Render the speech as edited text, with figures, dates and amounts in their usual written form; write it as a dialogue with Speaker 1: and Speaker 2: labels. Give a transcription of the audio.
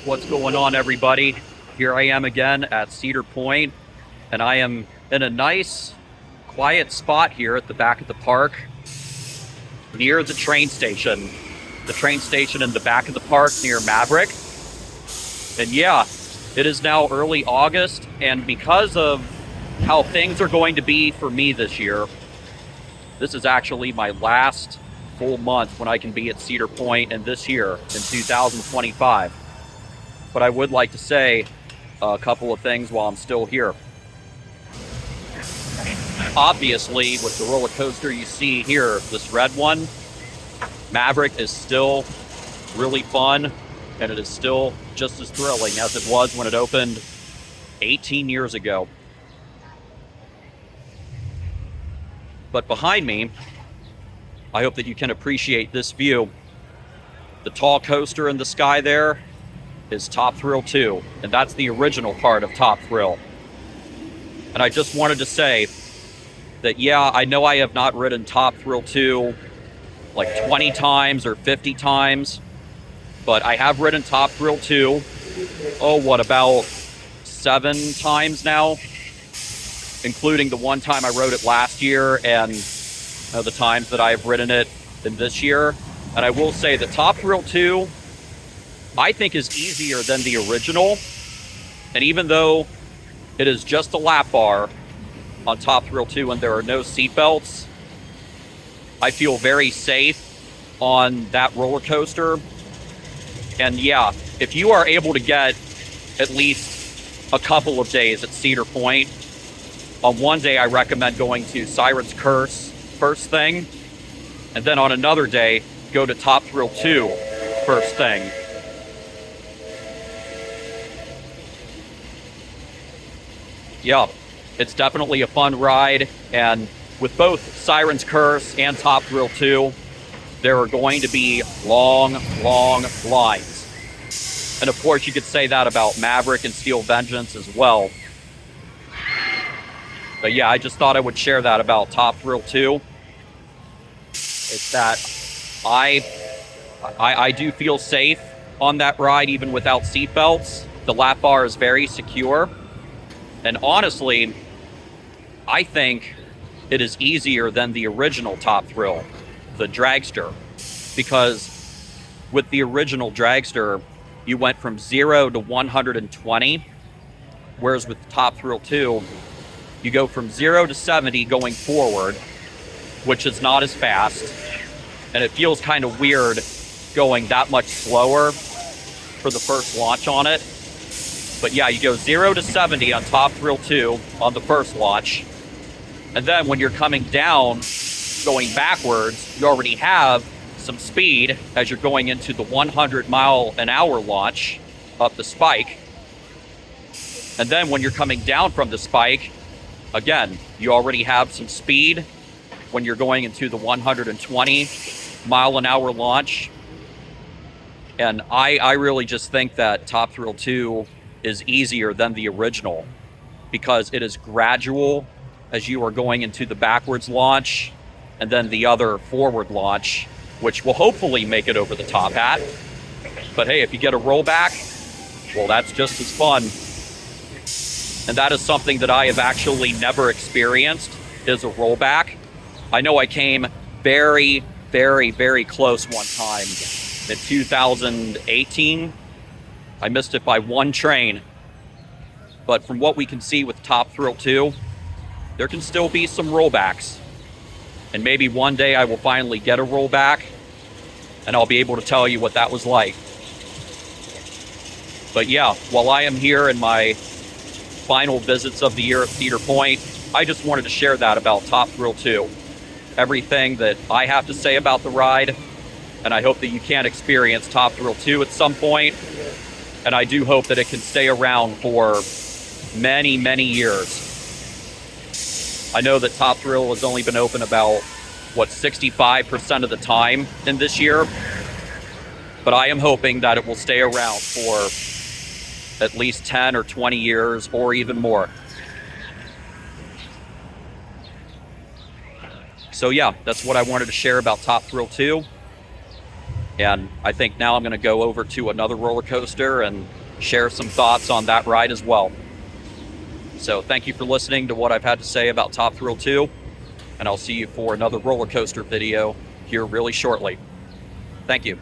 Speaker 1: What's going on, everybody? Here I am again at Cedar Point, and I am in a nice, quiet spot here at the back of the park near the train station. The train station in the back of the park near Maverick. And yeah, it is now early August, and because of how things are going to be for me this year, this is actually my last full month when I can be at Cedar Point in this year, in 2025. But I would like to say a couple of things while I'm still here. Obviously, with the roller coaster you see here, this red one, Maverick is still really fun, and it is still just as thrilling as it was when it opened 18 years ago. But behind me, I hope that you can appreciate this view. The tall coaster in the sky there is Top Thrill 2, and that's the original part of Top Thrill. And I just wanted to say that, yeah, I know I have not ridden Top Thrill 2 like 20 times or 50 times, but I have ridden Top Thrill 2, about 7 times now, including the one time I rode it last year and the times that I have ridden it in this year. And I will say that Top Thrill 2, I think, is easier than the original. And even though it is just a lap bar on Top Thrill 2 and there are no seatbelts, I feel very safe on that roller coaster. And yeah, if you are able to get at least a couple of days at Cedar Point, on one day I recommend going to Siren's Curse first thing, and then on another day, go to Top Thrill 2 first thing. Yeah, it's definitely a fun ride, and with both Siren's Curse and Top Thrill 2, there are going to be long, long lines. And of course, you could say that about Maverick and Steel Vengeance as well. But yeah, I just thought I would share that about Top Thrill 2. It's that I do feel safe on that ride even without seatbelts. The lap bar is very secure. And honestly, I think it is easier than the original Top Thrill, the dragster. Because with the original dragster, you went from 0 to 120, whereas with Top Thrill 2, you go from 0 to 70 going forward, which is not as fast, and it feels kind of weird going that much slower for the first launch on it. But yeah, you go 0 to 70 on Top Thrill 2 on the first launch, and then when you're coming down, going backwards, you already have some speed as you're going into the 100-mile-an-hour launch up the spike. And then when you're coming down from the spike, again, you already have some speed when you're going into the 120-mile-an-hour launch. And I really just think that Top Thrill 2 is easier than the original because it is gradual as you are going into the backwards launch and then the other forward launch, which will hopefully make it over the top hat. But hey, if you get a rollback, well, that's just as fun. And that is something that I have actually never experienced, is a rollback. I know I came very, very, very close one time in 2018. I missed it by one train. But from what we can see with Top Thrill 2, there can still be some rollbacks. And maybe one day I will finally get a rollback, and I'll be able to tell you what that was like. But yeah, while I am here in my final visits of the year at Cedar Point, I just wanted to share that about Top Thrill 2. Everything that I have to say about the ride, and I hope that you can experience Top Thrill 2 at some point. And I do hope that it can stay around for many, many years. I know that Top Thrill has only been open about, 65% of the time in this year. But I am hoping that it will stay around for at least 10 or 20 years or even more. So yeah, that's what I wanted to share about Top Thrill 2. And I think now I'm going to go over to another roller coaster and share some thoughts on that ride as well. So thank you for listening to what I've had to say about Top Thrill 2, and I'll see you for another roller coaster video here really shortly. Thank you.